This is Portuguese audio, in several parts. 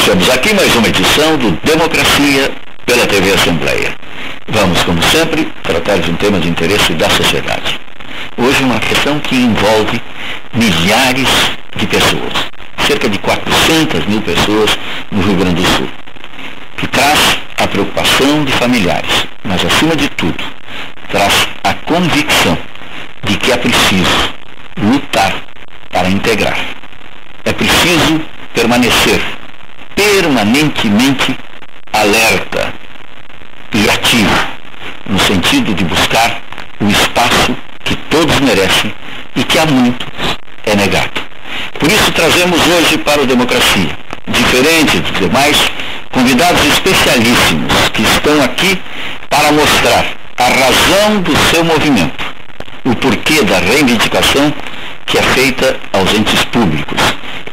Iniciamos aqui mais uma edição do Democracia pela TV Assembleia. Vamos, como sempre, tratar de um tema de interesse da sociedade. Hoje uma questão que envolve milhares de pessoas, cerca de 400 mil pessoas no Rio Grande do Sul, que traz a preocupação de familiares, mas acima de tudo, traz a convicção de que é preciso lutar para integrar. É preciso permanecer permanentemente alerta e ativo, no sentido de buscar o espaço que todos merecem e que há muitos é negado. Por isso trazemos hoje para o Democracia, diferente dos demais, convidados especialíssimos que estão aqui para mostrar a razão do seu movimento, o porquê da reivindicação que é feita aos entes públicos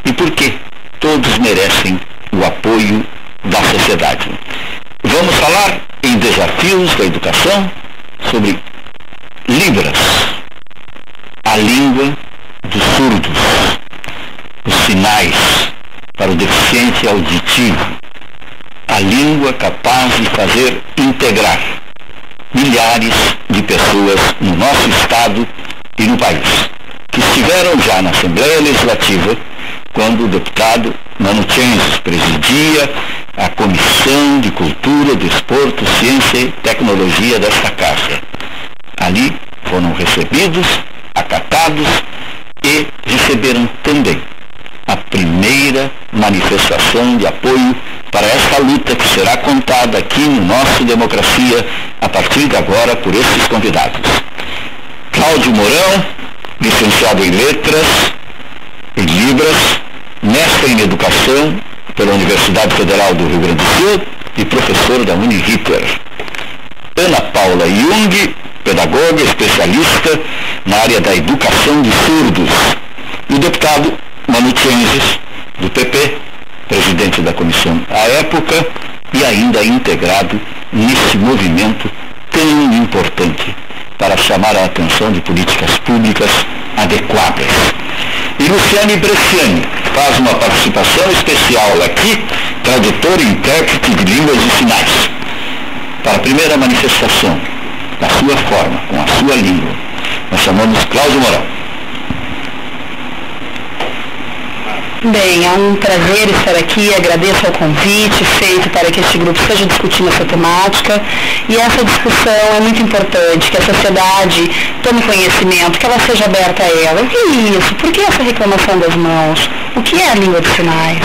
e porquê todos merecem o apoio da sociedade. Vamos falar em desafios da educação sobre Libras, a língua dos surdos, os sinais para o deficiente auditivo, a língua capaz de fazer integrar milhares de pessoas no nosso estado e no país, que estiveram já na Assembleia Legislativa quando o deputado Mano Tchenses presidia a Comissão de Cultura, Desporto, Ciência e Tecnologia desta Casa. Ali foram recebidos, acatados e receberam também a primeira manifestação de apoio para esta luta que será contada aqui no nosso Democracia a partir de agora por esses convidados. Cláudio Mourão, licenciado em Letras, em Libras, mestre em Educação pela Universidade Federal do Rio Grande do Sul e professor da Uniriter. Ana Paula Jung, pedagoga, especialista na área da educação de surdos. E o deputado Mano Tchenses, do PP, presidente da comissão à época e ainda integrado nesse movimento tão importante para chamar a atenção de políticas públicas adequadas. E Luciane Bresciani faz uma participação especial aqui, tradutor e intérprete de línguas de sinais. Para a primeira manifestação, da sua forma, com a sua língua, nós chamamos Cláudio Mourão. Bem, é um prazer estar aqui, agradeço ao convite feito para que este grupo esteja discutindo essa temática e essa discussão é muito importante, que a sociedade tome conhecimento, que ela seja aberta a ela. O que é isso? Por que essa reclamação das mãos? O que é a língua dos sinais?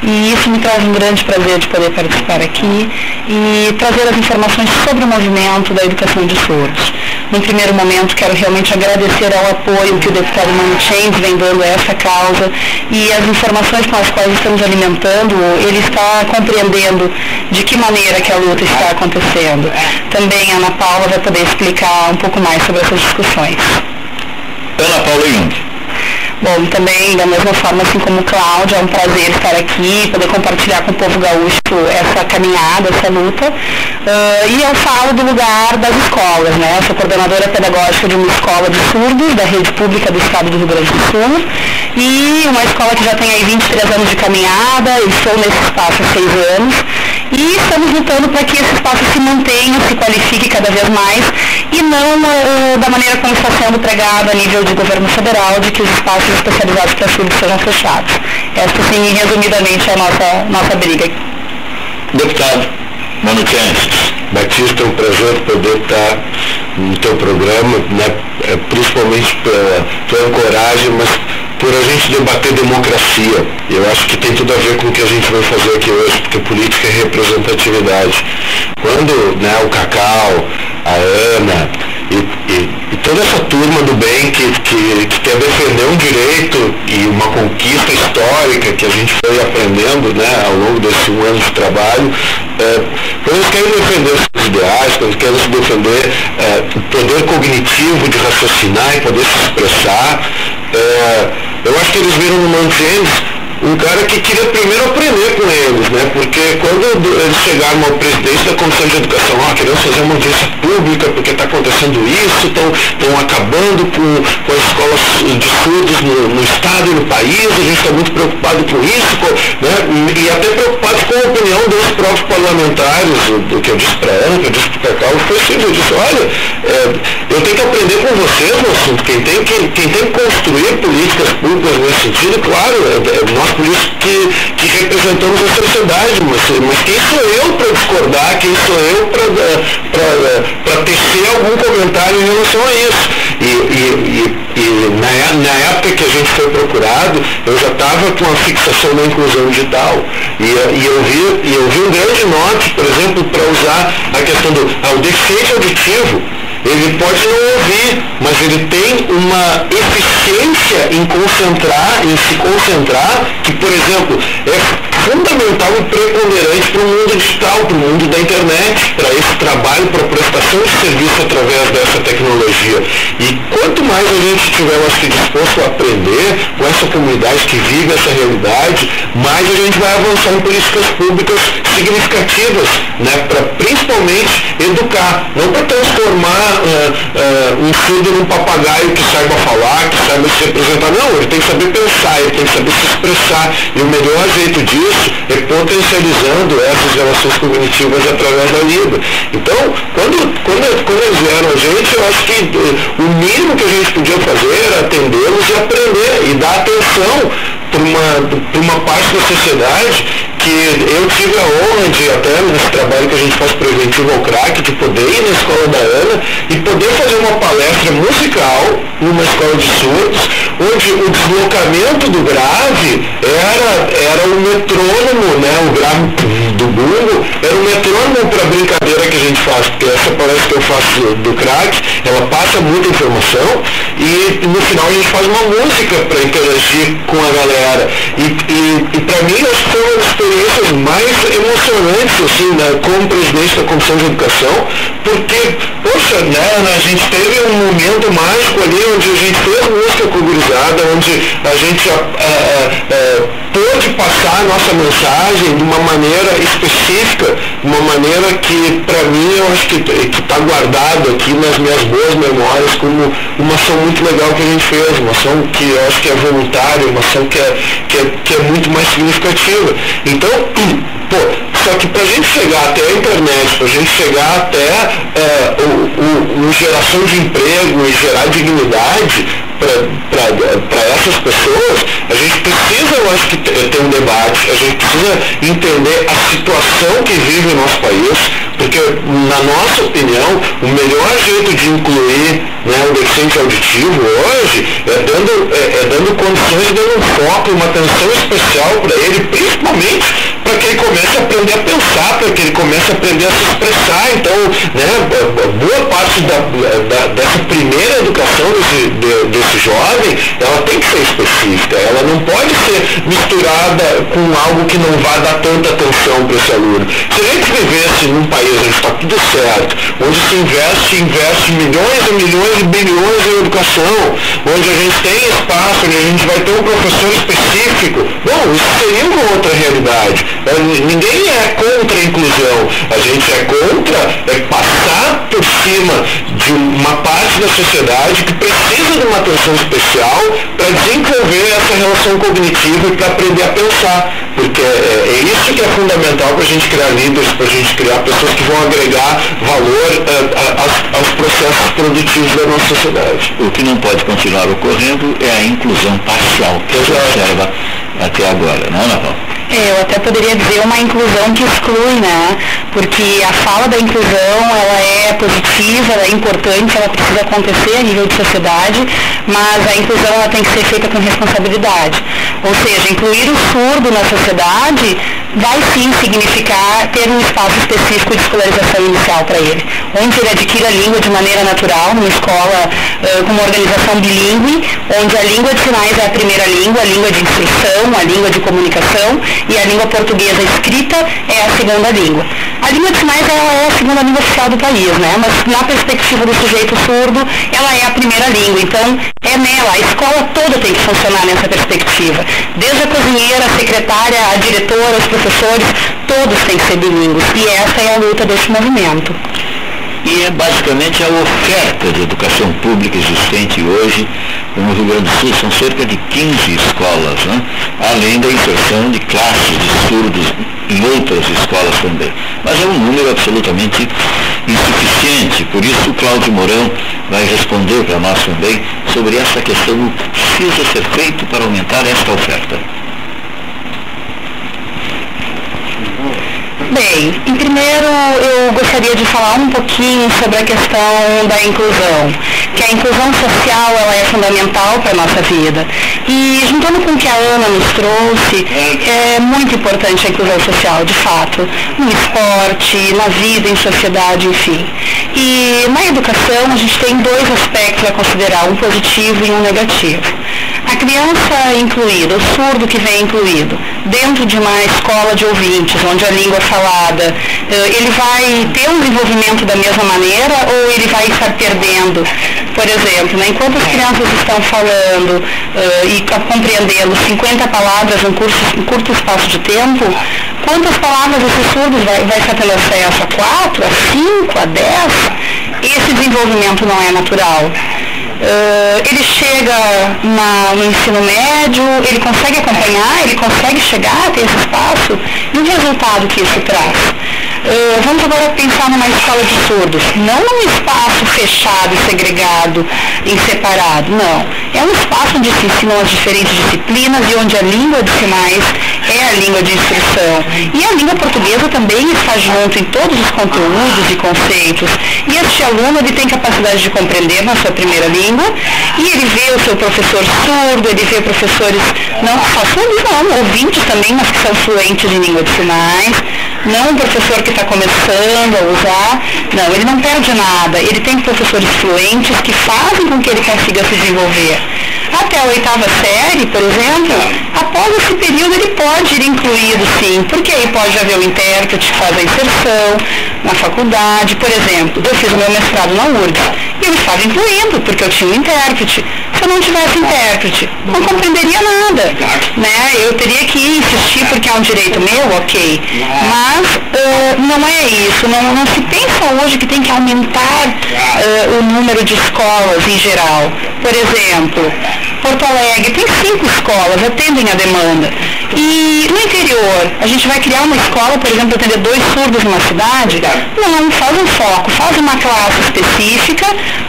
E isso me traz um grande prazer de poder participar aqui e trazer as informações sobre o movimento da educação de surdos. Num primeiro momento, quero realmente agradecer ao apoio que o deputado Mano Tchenses vem dando a essa causa e as informações com as quais estamos alimentando, ele está compreendendo de que maneira que a luta está acontecendo. Também a Ana Paula vai poder explicar um pouco mais sobre essas discussões. Ana Paula Jung. Bom, também, da mesma forma, assim como o Cláudio, é um prazer estar aqui, poder compartilhar com o povo gaúcho essa caminhada, essa luta. E eu falo do lugar das escolas, né? Eu sou coordenadora pedagógica de uma escola de surdos da rede pública do estado do Rio Grande do Sul. E uma escola que já tem aí 23 anos de caminhada, eu estou nesse espaço há 6 anos. E estamos lutando para que esse espaço se mantenha, se qualifique cada vez mais e não da maneira como está sendo pregado a nível de governo federal, de que os espaços especializados para surdos sejam fechados. Essa, sim, resumidamente, é a nossa briga. Deputado Mano Tchenses. Batista, é um prazer poder estar no teu programa, né, principalmente pela tua coragem, mas por a gente debater democracia. Eu acho que tem tudo a ver com o que a gente vai fazer aqui hoje, porque política é representatividade. Quando, né, o Cacau, a Ana e toda essa turma do bem que quer defender um direito e uma conquista histórica que a gente foi aprendendo, né, ao longo desses 1 ano de trabalho, quando eles querem defender os ideais, quando eles querem defender o poder cognitivo de raciocinar e poder se expressar, eu acho que eles viram no Mano Tchenses um cara que queria primeiro aprender com eles, né? Porque quando eles chegaram ao presidente da Comissão de Educação, queremos fazer uma audiência pública porque está acontecendo isso, estão acabando com as escolas de surdos no estado e no país, a gente está muito preocupado com isso, né? E até preocupado com a opinião dos próprios parlamentares, do que eu disse para Ana, que eu disse para o Cacau, foi simples, eu disse, olha, eu tenho que aprender com vocês no assunto, quem tem que construir políticas públicas nesse sentido, claro, nós políticos que representamos a sociedade, mas quem sou eu para discordar, quem sou eu para tecer algum comentário em relação a isso? E na época que a gente foi procurado, eu já estava com a fixação da inclusão digital e eu vi um grande norte, por exemplo, para usar a questão do deficiente auditivo. Ele pode não ouvir, mas ele tem uma eficiência em se concentrar, que, por exemplo, é fundamental e preponderante para o mundo digital, para o mundo da internet, para esse trabalho, para a prestação de serviço através dessa tecnologia. E quanto mais a gente estiver, eu acho que, disposto a aprender com essa comunidade que vive essa realidade, mais a gente vai avançar em políticas públicas significativas, né, para principalmente educar, não para transformar um surdo num papagaio que saiba falar, que saiba se representar. Não, ele tem que saber pensar, ele tem que saber se expressar. E o melhor jeito disso é potencializando essas relações cognitivas através da língua. Então, quando eles vieram a gente, eu acho que o mínimo que a gente podia fazer era atendê-los e aprender e dar atenção para uma parte da sociedade que eu tive a honra de, até nesse trabalho que a gente faz preventivo ao crack, de poder ir na escola da Ana e poder fazer uma palestra musical numa escola de surdos, onde o deslocamento do grave era o metrônomo, né, o grave do bumbo, era o metrônomo para a brincadeira que a gente faz, porque essa palestra que eu faço do crack, ela passa muita informação e no final a gente faz uma música para interagir com a galera. E para mim, acho que foi uma das experiências mais emocionantes, assim, né, como presidente da Comissão de Educação, porque, poxa, né, a gente teve um momento mágico ali onde a gente fez música cogurizada, onde a gente pôde passar a nossa mensagem de uma maneira específica, de uma maneira que, para mim, eu acho que está guardado aqui nas minhas boas memórias como uma ação muito legal que a gente fez, uma ação que eu acho que é voluntária, uma ação que é muito mais significativa. Então, só que para a gente chegar até a internet, para a gente chegar até geração de emprego e gerar dignidade para essas pessoas, a gente precisa, eu acho que, ter um debate, a gente precisa entender a situação que vive o nosso país, porque, na nossa opinião, o melhor jeito de incluir, né, o deficiente auditivo hoje é dando condições, dando um foco, uma atenção especial para ele, principalmente para que ele comece a aprender a pensar, para que ele comece a aprender a se expressar. Então, né, boa parte dessa primeira educação desse jovem, ela tem que ser específica, ela não pode ser misturada com algo que não vai dar tanta atenção para esse aluno. Se a gente vivesse num país onde está tudo certo, onde se investe milhões e milhões e bilhões em educação, onde a gente tem espaço, onde a gente vai ter um professor específico, bom, isso seria uma outra realidade. Ninguém é contra a inclusão, a gente é contra passar por cima de uma parte da sociedade que precisa de uma atenção especial para desenvolver essa relação cognitiva e para aprender a pensar, porque é isso que é fundamental para a gente criar líderes, para a gente criar pessoas que vão agregar valor aos processos produtivos da nossa sociedade. O que não pode continuar ocorrendo é a inclusão parcial que se observa até agora, não, Ana Paula? Eu até poderia dizer uma inclusão que exclui, né? Porque a fala da inclusão, ela é positiva, ela é importante, ela precisa acontecer a nível de sociedade, mas a inclusão ela tem que ser feita com responsabilidade. Ou seja, incluir o surdo na sociedade vai sim significar ter um espaço específico de escolarização inicial para ele, onde ele adquire a língua de maneira natural, numa escola com uma organização bilíngue, onde a língua de sinais é a primeira língua, a língua de inserção, a língua de comunicação, e a língua portuguesa escrita é a segunda língua. A língua de sinais ela é a segunda língua oficial do país, né? Mas na perspectiva do sujeito surdo, ela é a primeira língua. Então, é nela, a escola toda tem que funcionar nessa perspectiva. Desde a cozinheira, a secretária, a diretora, os professores, todos têm que ser bilíngues. E essa é a luta desse movimento. E é basicamente a oferta de educação pública existente hoje no Rio Grande do Sul. São cerca de 15 escolas, né? Além da inserção de classes de surdos em outras escolas também. Mas é um número absolutamente insuficiente. Por isso o Cláudio Mourão vai responder para nós também sobre essa questão do que precisa ser feito para aumentar esta oferta. Bem, em primeiro eu gostaria de falar um pouquinho sobre a questão da inclusão, que a inclusão social ela é fundamental para a nossa vida. E juntando com o que a Ana nos trouxe, é muito importante a inclusão social, de fato, no esporte, na vida, em sociedade, enfim. E na educação a gente tem dois aspectos a considerar, um positivo e um negativo. A criança incluída, o surdo que vem incluído, dentro de uma escola de ouvintes, onde a língua é falada, ele vai ter um desenvolvimento da mesma maneira ou ele vai estar perdendo? Por exemplo, né, enquanto as crianças estão falando e compreendendo 50 palavras em curto espaço de tempo, quantas palavras esse surdo vai estar tendo acesso? A 4, a 5, a 10? Esse desenvolvimento não é natural. Ele chega no ensino médio, ele consegue acompanhar, ele consegue chegar a ter esse espaço, e o resultado que isso traz? Vamos agora pensar numa escola de surdos, não num espaço fechado, segregado, separado, não. É um espaço onde se ensinam as diferentes disciplinas e onde a língua de sinais é a língua de instrução. E a língua portuguesa também está junto em todos os conteúdos e conceitos. E este aluno ele tem capacidade de compreender na sua primeira língua, e ele vê o seu professor surdo, ele vê professores, não só surdos não, ouvintes também, mas que são fluentes em língua de sinais, não um professor que está começando a usar, não, ele não perde nada, ele tem professores fluentes que fazem com que ele consiga se desenvolver. Até a 8ª série, por exemplo, após esse período ele pode ir incluído sim, porque aí pode haver um intérprete que faz a inserção na faculdade, por exemplo, eu fiz o meu mestrado na URGS, e eu estava incluindo, porque eu tinha um intérprete. Se eu não tivesse intérprete, não compreenderia nada, né? Eu teria que insistir porque é um direito meu, ok, mas não é isso, não se pensa hoje que tem que aumentar o número de escolas em geral. Por exemplo, Porto Alegre tem 5 escolas, atendem a demanda. E no interior, a gente vai criar uma escola, por exemplo, para atender 2 surdos numa cidade? Não, faz um foco, faz uma classe específica,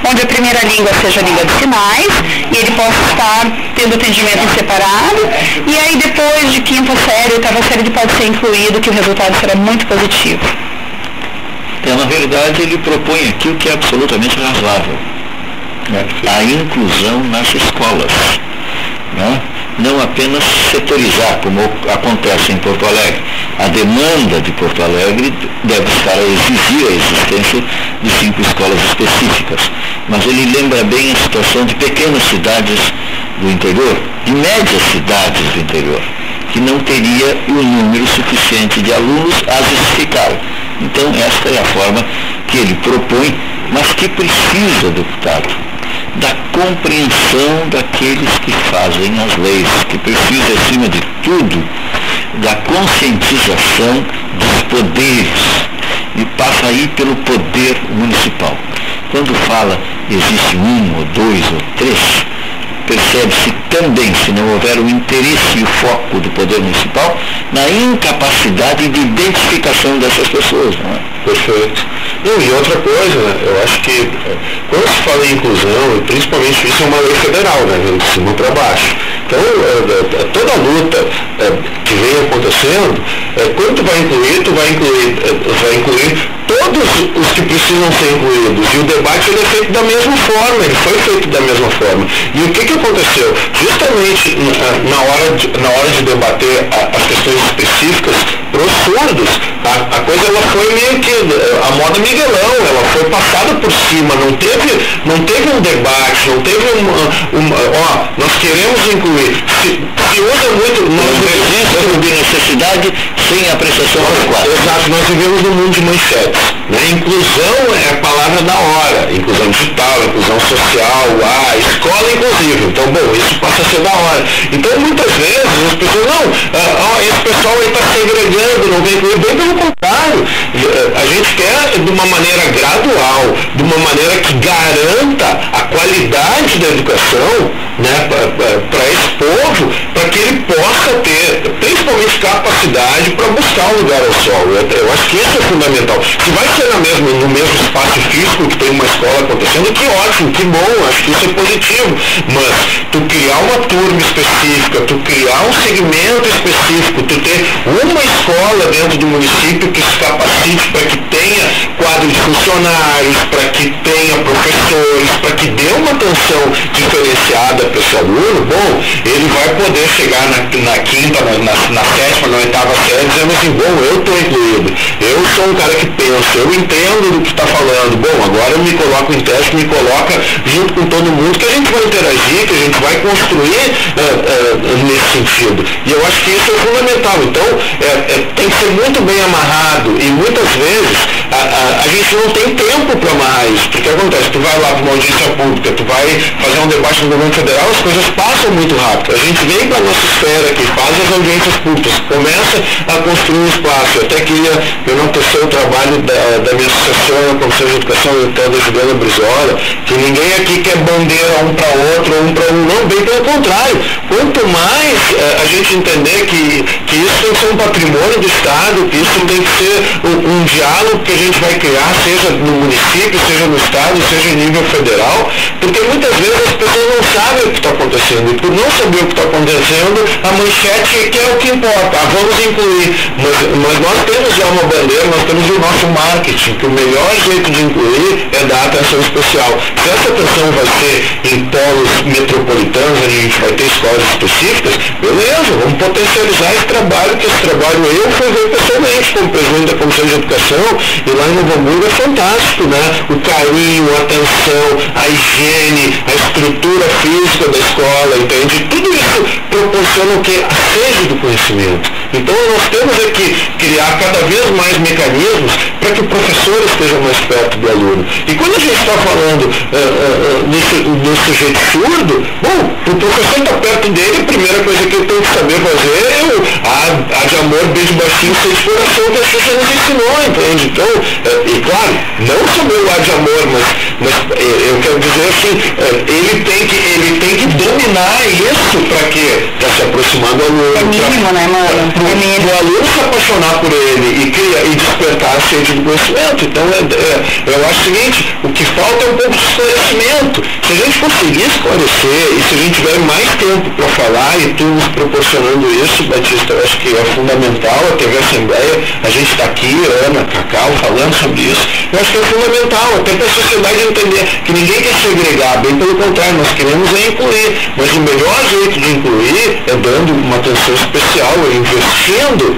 onde a primeira língua seja a língua de sinais, e ele possa estar tendo atendimento em separado, e aí depois de 5ª série, 8ª série, ele pode ser incluído, que o resultado será muito positivo. Na verdade, ele propõe aqui o que é absolutamente razoável. A inclusão nas escolas, né? Não apenas setorizar, como acontece em Porto Alegre. A demanda de Porto Alegre deve estar a exigir a existência de 5 escolas específicas, mas ele lembra bem a situação de pequenas cidades do interior, de médias cidades do interior, que não teria o número suficiente de alunos a justificar. Então esta é a forma que ele propõe, mas que precisa, deputado, da compreensão daqueles que fazem as leis, que precisa, acima de tudo, da conscientização dos poderes, e passa aí pelo poder municipal. Quando fala existe 1 ou 2 ou 3, percebe-se também, se não houver o interesse e o foco do poder municipal, na incapacidade de identificação dessas pessoas, não é? Perfeito. E outra coisa, né, eu acho que quando se fala em inclusão, e principalmente isso é uma lei federal, né, de cima para baixo. Então, toda a luta que vem acontecendo, quando tu vai incluir todos os que precisam ser incluídos. E o debate ele é feito da mesma forma, ele foi feito da mesma forma. E o que aconteceu? Justamente na hora de debater as questões específicas para os surdos, a coisa ela foi meio que a moda Miguelão, ela foi passada por cima, não teve um debate, não teve nós queremos incluir. Se usa muito, nós registro de necessidade sociedade sem apreciação adequada. Exato, nós vivemos num mundo de manchetes, né? Inclusão é a palavra da hora, inclusão digital, inclusão social, a escola inclusiva. Então, bom, isso passa a ser da hora. Então, muitas vezes, as pessoas, não, esse pessoal aí está segregando, não vem incluir. Bem pelo contrário, a gente quer de uma maneira gradual, de uma maneira que garanta a qualidade da educação, né, para esse povo, para que ele possa ter, principalmente, capacidade para buscar um lugar ao sol. Eu acho que isso é fundamental. Se vai ser no mesmo espaço físico que tem uma escola acontecendo, que ótimo, que bom, acho que isso é positivo. Mas tu criar uma turma específica, tu criar um segmento específico, tu ter uma escola dentro do município que se capacite para que tenha quadro de funcionários, para que tenha professores, para que dê uma atenção diferenciada para esse aluno, bom, ele vai poder chegar na quinta, na sétima, na oitava série, dizendo assim, bom, eu estou incluído, eu sou um cara que pensa, eu entendo do que está falando, bom, agora eu me coloco em teste, me coloca junto com todo mundo, que a gente vai interagir, que a gente vai construir nesse sentido. E eu acho que isso é fundamental. Então, tem que ser muito bem amarrado, e muitas vezes a gente não tem tempo para amarrar isso, porque acontece, tu vai lá para uma audiência pública, tu vai fazer um debate no governo federal, as coisas passam muito rápido. A gente vem para a nossa esfera aqui, faz as audiências públicas, começa a construir um espaço. Eu até queria enaltecer o trabalho da minha associação, a Comissão de Educação da Juliana Brizola, que ninguém aqui quer bandeira um para outro, não, bem pelo contrário. Quanto mais a gente entender que isso tem que ser um patrimônio do Estado, que isso tem que ser um diálogo que a gente vai criar, seja no município, seja no Estado, seja em nível federal, porque muitas vezes as pessoas não sabem o que está acontecendo, e por não saber o que está acontecendo, a manchete que é o que importa, vamos incluir, mas nós temos já uma bandeira, nós temos o nosso marketing, que o melhor jeito de incluir é dar atenção especial. Se essa atenção vai ser em polos metropolitanos, a gente vai ter escolas específicas, beleza, vamos potencializar esse trabalho, que esse trabalho eu fui ver pessoalmente como presidente da Comissão de Educação, e lá em Novo Hamburgo é fantástico, né? O carinho, a atenção, a higiene, a estrutura física da escola, entende? Tudo isso proporciona o que? A sede do conhecimento. Então nós temos que criar cada vez mais mecanismos para que o professor esteja mais perto do aluno. E quando a gente está falando no sujeito surdo, bom, o professor está perto dele, a primeira coisa que ele tem que saber fazer é o A de amor, beijo baixinho, sem coração, que a Xuxa nos ensinou, entende? Então, e claro, não sobre o A de amor, mas eu quero dizer assim, ele tem que dominar isso para quê? Para se aproximar do aluno. É mínimo, né, mano? O aluno se apaixonar por ele e despertar a sede do conhecimento. Então, eu acho o seguinte, o que falta é um pouco de esclarecimento. Se a gente conseguir esclarecer e se a gente tiver mais tempo para falar e tu nos proporcionando isso, Batista, eu acho que é fundamental, a TV Assembleia, a gente está aqui, Ana, Cacau, falando sobre isso, eu acho que é fundamental, até para a sociedade entender que ninguém quer segregar, bem pelo contrário, nós queremos incluir, mas o melhor jeito de incluir é dando uma atenção especial, é investindo,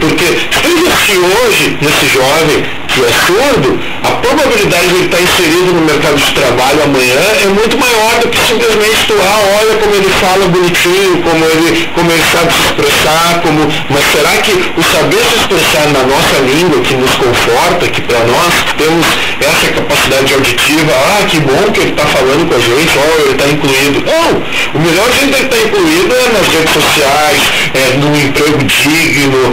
porque se tu investir hoje nesse jovem que é surdo, a probabilidade de ele estar inserido no mercado de trabalho amanhã é muito maior do que simplesmente tu, olha como ele fala bonitinho, como ele sabe se expressar, mas será que o saber se expressar na nossa língua, que nos conforta, que para nós temos essa capacidade auditiva, que bom que ele está falando com a gente, ele está incluído. Não, o melhor jeito de ele estar incluído é nas redes sociais, num emprego digno,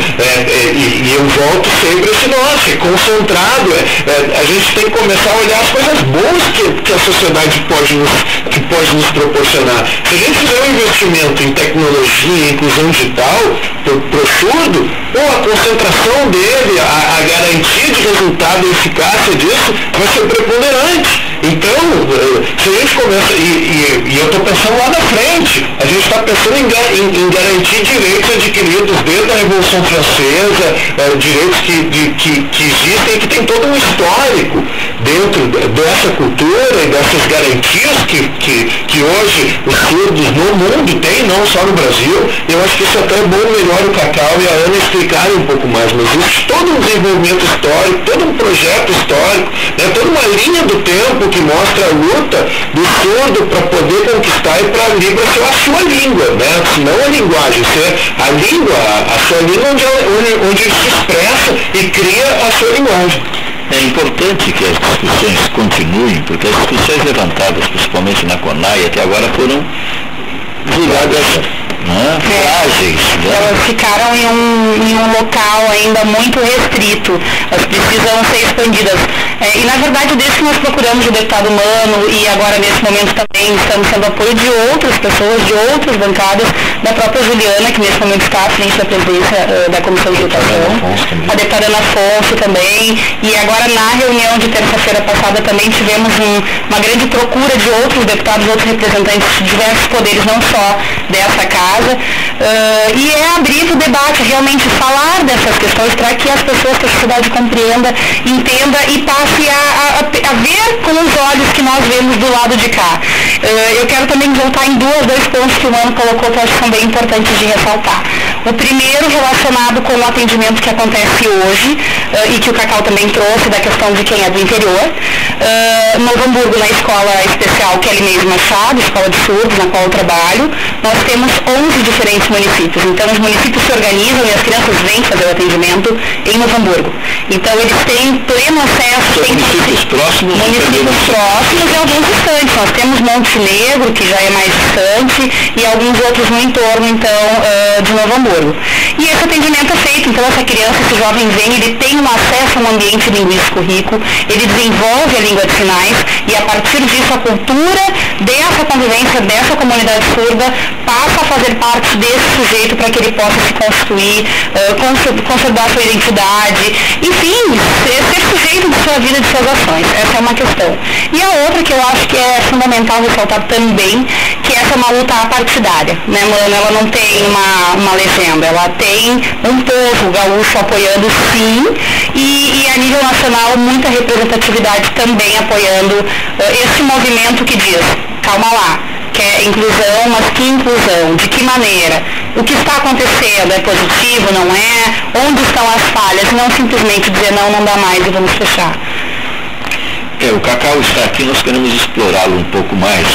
e eu volto sempre a esse nosso, é concentrado, a gente tem que começar a olhar as coisas boas que a sociedade pode nos proporcionar. Se a gente fizer um investimento em tecnologia, em inclusão digital, para o surdo, a concentração dele, a garantia de resultado e eficácia disso vai ser preponderante. Então, se a gente começa, e eu estou pensando lá na frente, a gente está pensando em garantir direitos adquiridos desde a Revolução Francesa, direitos que existem, que tem todo um histórico dentro dessa cultura e dessas garantias que hoje os surdos no mundo têm, não só no Brasil. Eu acho que isso até é bom, melhor o Cacau e a Ana explicarem um pouco mais, mas existe todo um desenvolvimento histórico, todo um projeto histórico, toda uma linha do tempo que mostra a luta do surdo para poder conquistar e para a língua ser a sua língua, né? Não a linguagem, ser a língua, a sua língua onde ele se expressa e cria a sua linguagem. É importante que as discussões continuem, porque as discussões levantadas, principalmente na CONAI, até agora foram julgadas frágeis. Elas ficaram em um local ainda muito restrito, elas precisam ser expandidas. E na verdade, desde que nós procuramos o deputado Mano, e agora nesse momento também estamos tendo apoio de outras pessoas, de outras bancadas, da própria Juliana, que nesse momento está à frente da presidência da Comissão de Educação, a deputada Ana Afonso também, e agora na reunião de terça-feira passada também tivemos uma grande procura de outros deputados, outros representantes de diversos poderes, não só dessa casa, e é abrir o debate, realmente falar dessas questões para que as pessoas, que a sociedade compreenda, entenda e passe a ver com os olhos que nós vemos do lado de cá. Eu quero também voltar em dois pontos que o Mano colocou, que eu acho que são bem importantes de ressaltar. O primeiro relacionado com o atendimento que acontece hoje, e que o Cacau também trouxe, da questão de quem é do interior. Novo Hamburgo, na escola especial Kelly Meis Machado, escola de surdos, na qual eu trabalho, nós temos 11 diferentes municípios. Então, os municípios se organizam e as crianças vêm fazer o atendimento em Novo Hamburgo. Então, eles têm pleno acesso. Municípios próximos? Municípios próximos e alguns distantes. Nós temos Monte Negro, que já é mais distante, e alguns outros no entorno, então, de Novo Hamburgo. E esse atendimento é feito, então, essa criança, esse jovem vem, ele tem um acesso a um ambiente linguístico rico, ele desenvolve a língua de sinais, e a partir disso a cultura dessa convivência, dessa comunidade surda, passa a fazer parte desse sujeito para que ele possa se constituir, conservar sua identidade, enfim, ser sujeito de sua vida, de suas ações. Essa é uma questão. E a outra que eu acho que é fundamental ressaltar também, que essa é uma luta apartidária, né, Mano? Ela não tem uma legenda, ela tem um povo gaúcho apoiando, sim, e a nível nacional muita representatividade também apoiando esse movimento que diz, calma lá, que é inclusão, mas que inclusão? De que maneira? O que está acontecendo é positivo, não é? Onde estão as falhas? Não simplesmente dizer não dá mais e vamos fechar. O Cacau está aqui, nós queremos explorá-lo um pouco mais,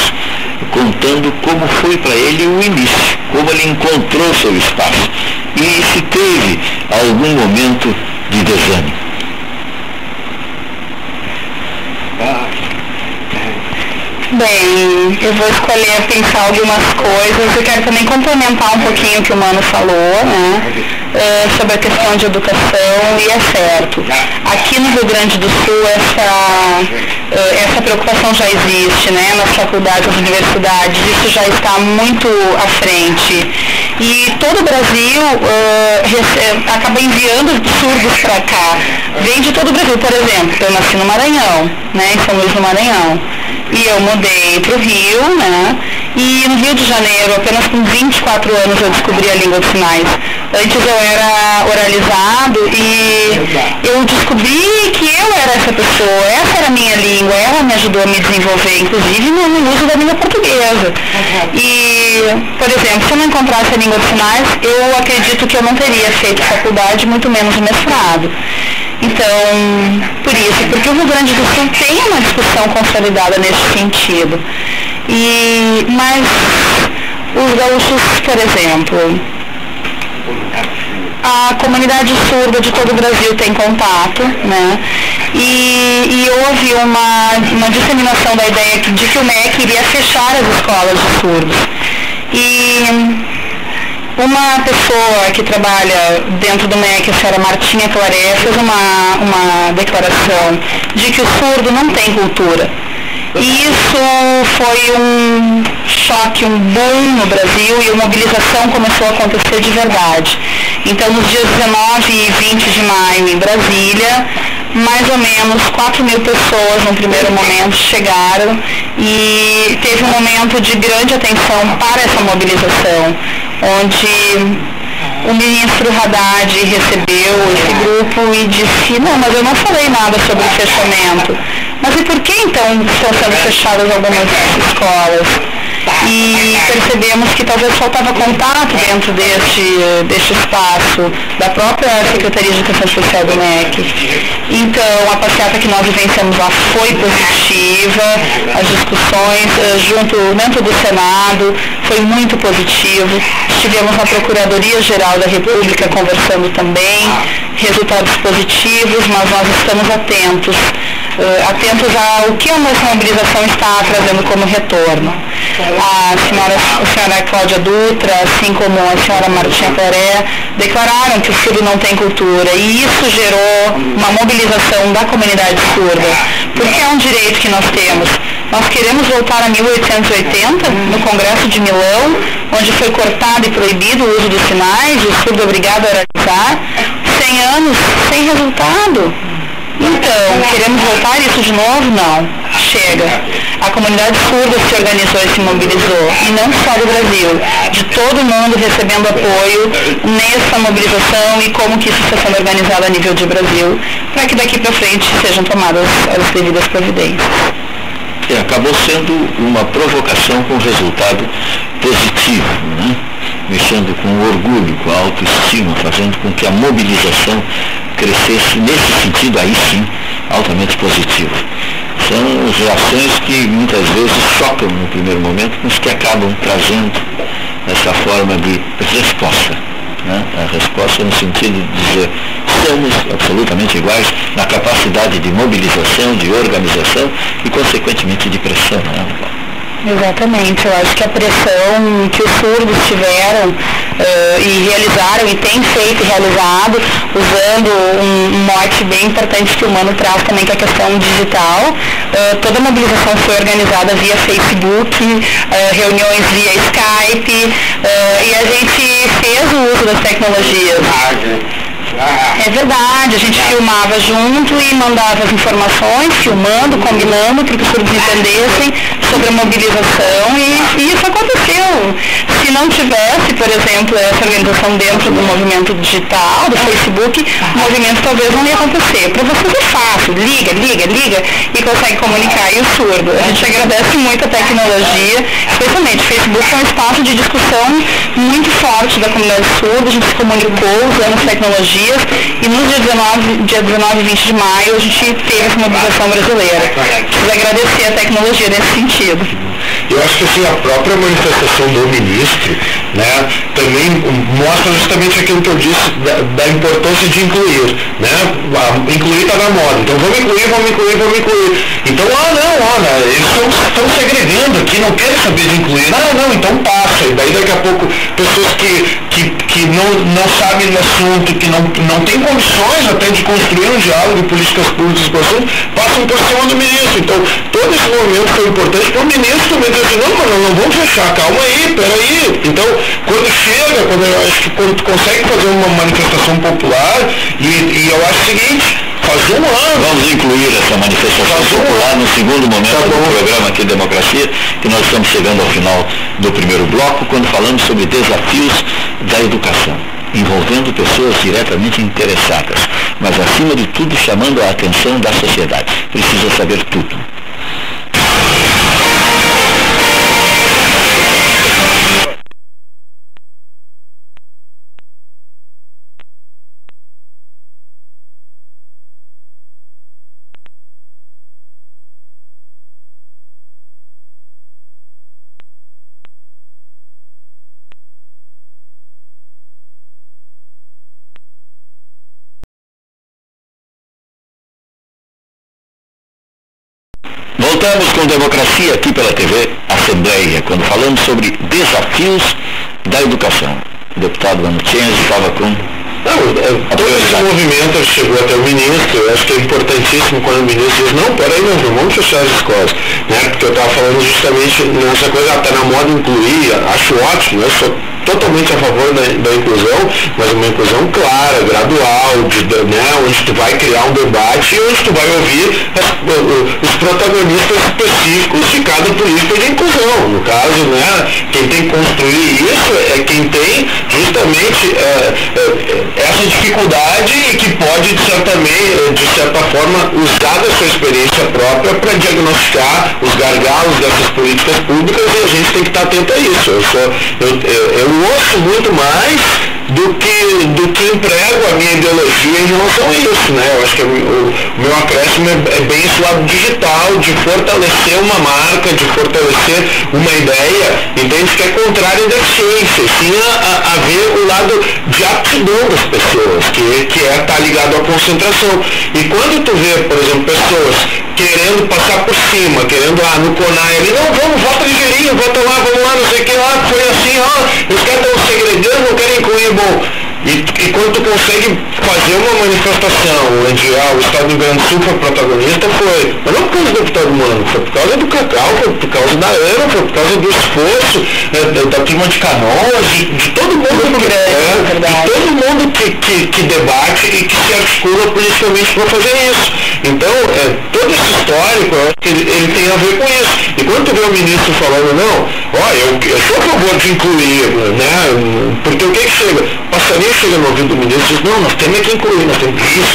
contando como foi para ele o início, como ele encontrou seu espaço e se teve algum momento de desânimo. Bem, eu vou escolher pensar algumas coisas. Eu quero também complementar um pouquinho o que o Mano falou, né, sobre a questão de educação, e é certo. Aqui no Rio Grande do Sul essa preocupação já existe, né, nas faculdades, nas universidades, isso já está muito à frente. E todo o Brasil acaba enviando surdos para cá. Vem de todo o Brasil, por exemplo, eu nasci no Maranhão, né, em São Luís do Maranhão. E eu mudei para o Rio, né? E no Rio de Janeiro, apenas com 24 anos, eu descobri a língua de sinais. Antes eu era oralizado e eu descobri que eu era essa pessoa, essa era a minha língua, ela me ajudou a me desenvolver, inclusive no uso da língua portuguesa. E, por exemplo, se eu não encontrasse a língua de sinais, eu acredito que eu não teria feito faculdade, muito menos o mestrado. Então, por isso, porque o Rio Grande do Sul tem uma discussão consolidada nesse sentido. Mas os gaúchos, por exemplo, a comunidade surda de todo o Brasil tem contato, né? E houve uma disseminação da ideia de que o MEC iria fechar as escolas de surdos. E uma pessoa que trabalha dentro do MEC, a senhora Martinha Claré, fez uma declaração de que o surdo não tem cultura. E isso foi um choque, um boom no Brasil, e a mobilização começou a acontecer de verdade. Então, nos dias 19 e 20 de maio, em Brasília, mais ou menos 4.000 pessoas no primeiro momento chegaram, e teve um momento de grande atenção para essa mobilização, onde o ministro Haddad recebeu esse grupo e disse: não, mas eu não falei nada sobre o fechamento. Mas e por que então estão sendo fechadas algumas escolas? e percebemos que talvez faltava contato dentro deste espaço da própria Secretaria de Educação Social do MEC. Então, a passeata que nós vivenciamos lá foi positiva, as discussões dentro do Senado foi muito positivo. Estivemos na Procuradoria-Geral da República conversando também, resultados positivos, mas nós estamos atentos ao que a nossa mobilização está trazendo como retorno. A senhora Cláudia Dutra, assim como a senhora Martinha Claré, declararam que o surdo não tem cultura, e isso gerou uma mobilização da comunidade surda, porque é um direito que nós temos. Nós queremos voltar a 1880, no Congresso de Milão, onde foi cortado e proibido o uso dos sinais, o surdo obrigado a oralizar, 100 anos sem resultado. Então, queremos voltar isso de novo? Não. Chega. A comunidade surda se organizou e se mobilizou, e não só do Brasil, de todo mundo recebendo apoio nessa mobilização e como que isso está sendo organizado a nível de Brasil, para que daqui para frente sejam tomadas as devidas providências. Acabou sendo uma provocação com resultado positivo, né? Mexendo com o orgulho, com a autoestima, fazendo com que a mobilização crescesse nesse sentido, aí sim, altamente positivo. São reações que muitas vezes chocam no primeiro momento, mas que acabam trazendo essa forma de resposta, né? A resposta no sentido de dizer, somos absolutamente iguais na capacidade de mobilização, de organização e, consequentemente, de pressão, né? Exatamente, eu acho que a pressão que os surdos tiveram e realizaram, e tem feito e realizado, usando um mote bem importante que o Mano traz também, que é a questão digital. Toda a mobilização foi organizada via Facebook, reuniões via Skype, e a gente fez o uso das tecnologias. É verdade, a gente filmava junto e mandava as informações, filmando, combinando, para que os surdos entendessem sobre a mobilização, e isso aconteceu. Se não tivesse, por exemplo, essa organização dentro do movimento digital, do Facebook, o movimento talvez não ia acontecer. Para vocês é fácil, liga e consegue comunicar. E o surdo, a gente agradece muito a tecnologia, especialmente o Facebook é um espaço de discussão muito forte da comunidade surda, a gente se comunicou usando tecnologia. E no dia 19 e 20 de maio a gente teve essa mobilização brasileira. Preciso agradecer a tecnologia nesse sentido. Eu acho que assim, a própria manifestação do ministro, né, também mostra justamente aquilo que eu disse da importância de incluir, né? Incluir está na moda, então vamos incluir. Então, eles estão segregando aqui, não querem saber de incluir. Não, então passa. E daí daqui a pouco pessoas que não sabem do assunto, que não têm condições até de construir um diálogo de políticas públicas com o assunto, passam por cima do ministro. Então, todo esse movimento foi importante para o ministro também dizer assim, não vamos fechar, calma aí, peraí. Então, eu acho que quando tu consegue fazer uma manifestação popular, e eu acho o seguinte, faz um ano. Vamos incluir essa manifestação popular no segundo momento do programa aqui Democracia, que nós estamos chegando ao final do primeiro bloco, quando falamos sobre desafios da educação, envolvendo pessoas diretamente interessadas, mas acima de tudo chamando a atenção da sociedade. Precisa saber tudo. Voltamos com Democracia aqui pela TV Assembleia, quando falamos sobre desafios da educação. O deputado Manutienzi estava com... todo esse movimento chegou até o ministro. Eu acho que é importantíssimo quando o ministro diz, não, peraí, não vamos fechar as escolas, né? Porque eu estava falando justamente nessa coisa, está na moda incluir, acho ótimo, eu sou totalmente a favor da inclusão, mas uma inclusão clara, gradual, onde tu vai criar um debate e onde tu vai ouvir os protagonistas específicos de cada política de inclusão. No caso, quem tem que construir isso é quem tem justamente essa dificuldade e que pode, de certa forma, usar da sua experiência própria para diagnosticar os gargalos dessas políticas públicas, e a gente tem que estar atento a isso. Eu ouço muito mais do que emprego a minha ideologia em relação a isso, Eu acho que o meu acréscimo é bem esse lado digital, de fortalecer uma marca, de fortalecer uma ideia, entende? Que é contrário da ciência, sim a ver o lado de aptidão das pessoas, que é estar ligado à concentração. E quando tu vê, por exemplo, pessoas querendo passar por cima, querendo no CONAI ali, não, vamos, vota ligeirinho, vota lá, vamos lá, não sei o que lá, foi assim, os caras estão segredando, não querem incluir, bom. E quando tu consegue fazer uma manifestação onde o Estado do Rio Grande do Sul foi protagonista, mas não por causa do deputado Mano, foi por causa do Cacau, foi por causa da Ana, foi por causa do esforço da turma de Canoas, de todo mundo de todo mundo que debate e que se articula politicamente para fazer isso. Então, todo esse histórico, eu acho que ele tem a ver com isso. E quando tu vê o ministro falando, eu sou a favor de incluir, porque o que chega? Passarinho chega no ouvido do ministro e diz, não, nós temos que incluir,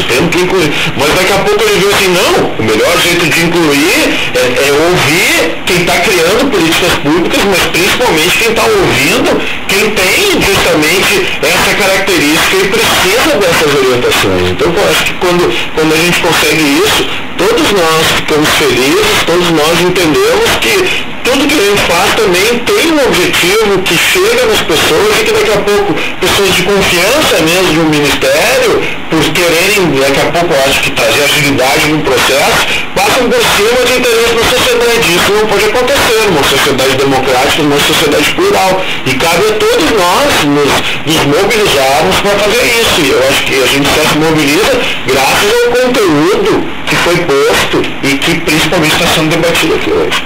temos que incluir. Mas daqui a pouco ele vê assim, não, o melhor jeito de incluir é ouvir quem está criando políticas públicas, mas principalmente quem está ouvindo, quem tem justamente essa característica e precisa dessas orientações. Então eu acho que quando a gente consegue isso, todos nós ficamos felizes, todos nós entendemos que tudo que a gente faz também tem um objetivo que chega nas pessoas e que daqui a pouco pessoas de confiança mesmo de um ministério, por quererem daqui a pouco, eu acho que trazer agilidade no processo, passam por cima de interesse da sociedade. Isso não pode acontecer numa sociedade democrática, numa sociedade plural. E cabe a todos nós nos mobilizarmos para fazer isso. E eu acho que a gente só se mobiliza graças ao conteúdo que foi posto e que principalmente está sendo debatido aqui hoje.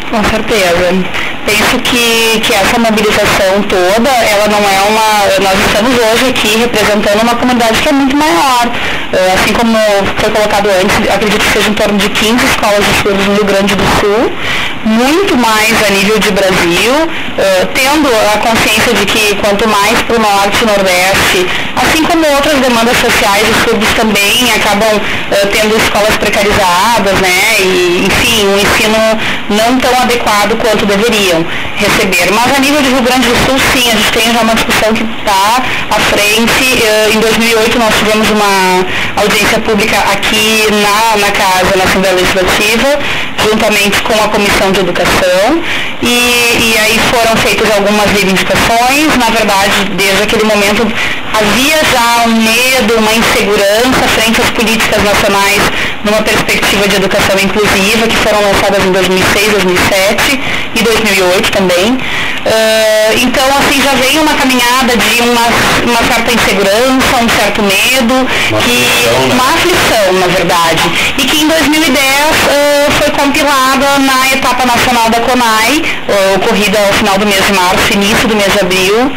Com certeza. Penso que essa mobilização toda, ela não é nós estamos hoje aqui representando uma comunidade que é muito maior. Assim como foi colocado antes, acredito que seja em torno de 15 escolas de surdos no Rio Grande do Sul, muito mais a nível de Brasil, tendo a consciência de que quanto mais para o norte e nordeste, assim como outras demandas sociais, os surdos também acabam tendo escolas precarizadas, e, enfim, um ensino não tão adequado quanto deveriam receber. Mas a nível de Rio Grande do Sul, sim, a gente tem já uma discussão que está à frente. Em 2008 nós tivemos uma audiência pública aqui na casa, na Assembleia Legislativa, juntamente com a Comissão de Educação, e aí foram feitas algumas reivindicações. Na verdade, desde aquele momento havia já um medo, uma insegurança frente às políticas nacionais numa perspectiva de educação inclusiva, que foram lançadas em 2006, 2007 e 2008 também. Então, assim, já vem uma caminhada de uma certa insegurança, um certo medo, uma aflição, na verdade, e que em 2010 foi compilada na etapa nacional da CONAI, ocorrida ao final do mês de março, início do mês de abril,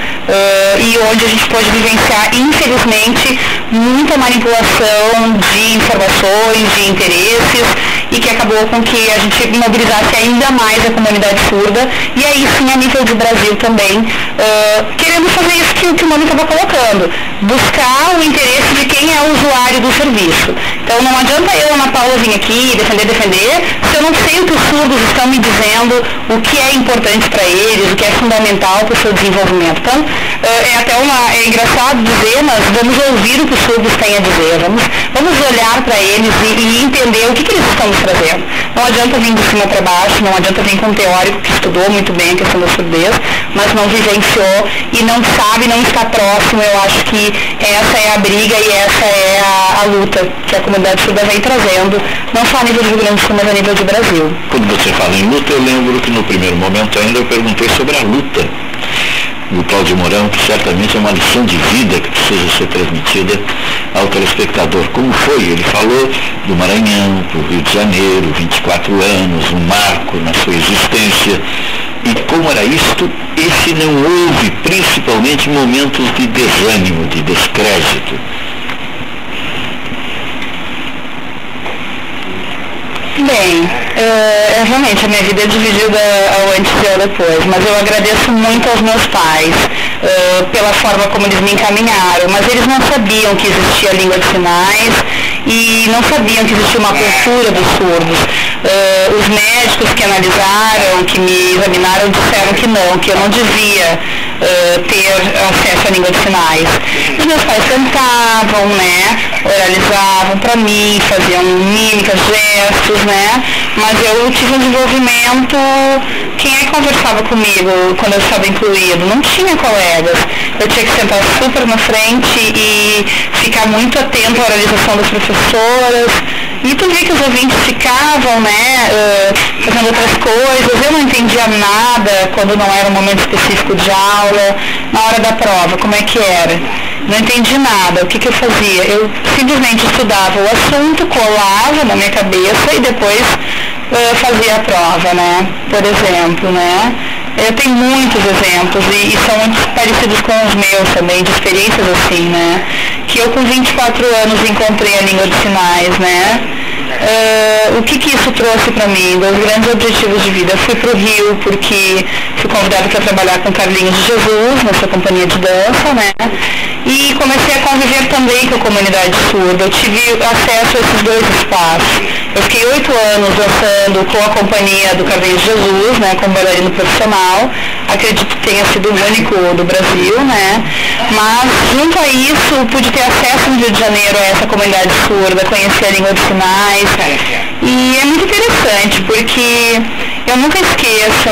e onde a gente pôde vivenciar, infelizmente, muita manipulação de informações, de interesses, e que acabou com que a gente mobilizasse ainda mais a comunidade surda, e aí sim a nível de Brasil também, querendo fazer isso que o Mano estava colocando, buscar o interesse de quem é o usuário do serviço. Então não adianta eu, Ana Paula, vir aqui defender, se eu não sei o que os surdos estão me dizendo, o que é importante para eles, o que é fundamental para o seu desenvolvimento. Então, é engraçado dizer, mas vamos ouvir o que os surdos têm a dizer, vamos olhar para eles e entender o que eles estão nos trazendo. Não adianta vir de cima para baixo, não adianta vir com um teórico que estudou muito bem a questão da surdez, mas não vivenciou e não sabe, não está próximo. Eu acho que essa é a briga e essa é a luta que a comunidade surda vem trazendo, não só a nível do Rio Grande do Sul, mas a nível de Brasil. Quando você fala em luta, eu lembro que no primeiro momento ainda eu perguntei sobre a luta do Cláudio Mourão, que certamente é uma lição de vida que precisa ser transmitida ao telespectador. Como foi? Ele falou do Maranhão, para o Rio de Janeiro, 24 anos, um marco na sua existência, E como era isto, e se não houve principalmente momentos de desânimo, de descrédito? Bem, realmente a minha vida é dividida ao antes e ao depois, mas eu agradeço muito aos meus pais pela forma como eles me encaminharam, mas eles não sabiam que existia a língua de sinais e não sabiam que existia uma cultura dos surdos. Os médicos que analisaram, que me examinaram, disseram que eu não devia ter acesso à língua de sinais. Os meus pais sentavam, oralizavam para mim, faziam mímicas, gestos, mas eu tive um desenvolvimento. Quem é que conversava comigo quando eu estava incluído? Não tinha colegas. Eu tinha que sentar super na frente e ficar muito atento à oralização das professoras. E tu vê que os ouvintes ficavam, fazendo outras coisas. Eu não entendia nada quando não era um momento específico de aula. Na hora da prova, como é que era? Não entendi nada. O que eu fazia? Eu simplesmente estudava o assunto, colava na minha cabeça e depois fazia a prova, por exemplo, Eu tenho muitos exemplos e são muito parecidos com os meus também, de experiências assim, Que eu com 24 anos encontrei a língua de sinais, o que isso trouxe para mim? Dois grandes objetivos de vida. Eu fui para o Rio porque fui convidada para trabalhar com Carlinhos de Jesus, nessa companhia de dança, E comecei a conviver também com a comunidade surda. Eu tive acesso a esses dois espaços. Eu fiquei 8 anos dançando com a companhia do Carlinhos de Jesus, como bailarino profissional. Acredito que tenha sido o único do Brasil, Mas, junto a isso, pude ter acesso no Rio de Janeiro a essa comunidade surda, conhecer a língua de sinais. E é muito interessante, porque eu nunca esqueço,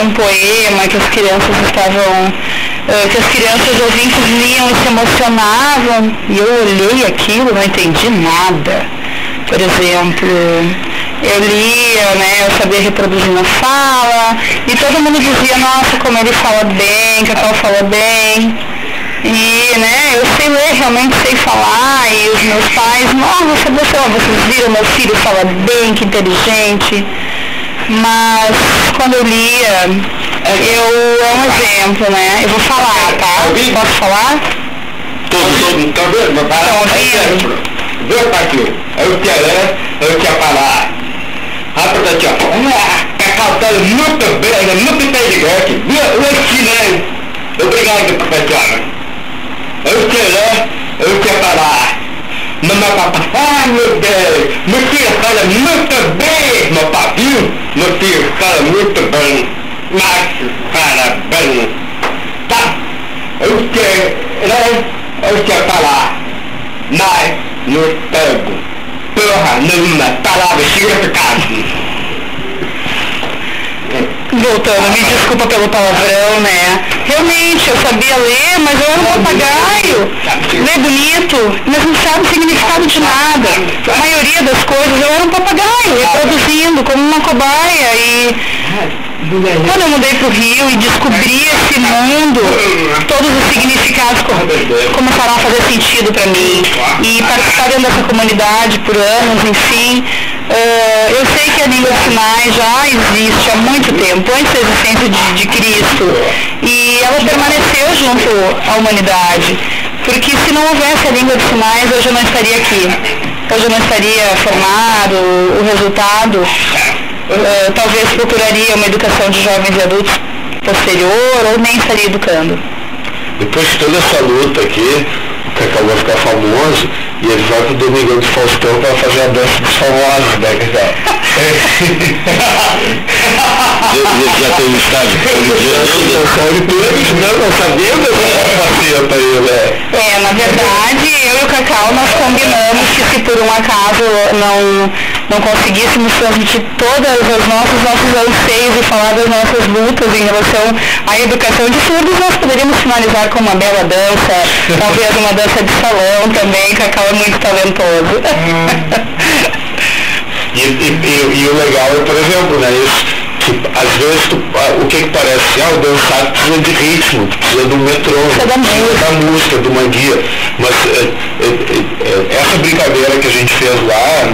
um poema que as crianças estavam... que as crianças ouvintes liam e se emocionavam, e eu olhei aquilo, não entendi nada. Por exemplo, eu lia, eu sabia reproduzir na fala, e todo mundo dizia, nossa, como ele fala bem, Cacau fala bem. E, eu sei ler, realmente sei falar, e os meus pais, nossa, vocês viram, meu filho fala bem, que inteligente. Mas, quando eu lia, é um exemplo, Eu vou falar, tá? Posso falar? Tá vendo? Eu quero falar. Cacau tá muito bem, muito inteligente. Obrigado, professora. Eu quero falar. Mamãe, papai, meu Deus, meu filho fala muito bem, meu papi, meu filho fala muito bem, mas parabéns, tá? Eu quero falar, mas não pego, porra nenhuma, palavra significado. Voltando, me desculpa pelo palavrão, Realmente, eu sabia ler, mas eu era um papagaio. Ler bonito, mas não sabe o significado de nada. A maioria das coisas eu era um papagaio, reproduzindo como uma cobaia. E quando eu mudei para o Rio e descobri esse mundo, todos os significados começaram a fazer sentido para mim. E participar dentro dessa comunidade por anos, enfim... eu sei que a língua de sinais já existe há muito tempo, antes da existência de Cristo, e ela permaneceu junto à humanidade, porque se não houvesse a língua de sinais, eu já não estaria aqui, eu já não estaria formado, o resultado talvez procuraria uma educação de jovens e adultos posterior, ou nem estaria educando. Depois de toda essa luta aqui, o Cacau vai ficar famoso e ele vai pro Domingão de Faustão para fazer a dança dos famosos, Cacau? Ele já tem um estágio. Não sabia dessa aí, na verdade, eu e o Cacau, nós combinamos que se por um acaso não conseguíssemos transmitir todas as nossos anseios e falar das nossas lutas em relação à educação de surdos, nós poderíamos finalizar com uma bela dança, talvez uma dança de salão também. Cacau é muito talentoso. E o legal é, por exemplo, às vezes o que parece, o dançar precisa de ritmo, precisa de um metrônomo, precisa da música, de uma guia, mas essa brincadeira que a gente fez lá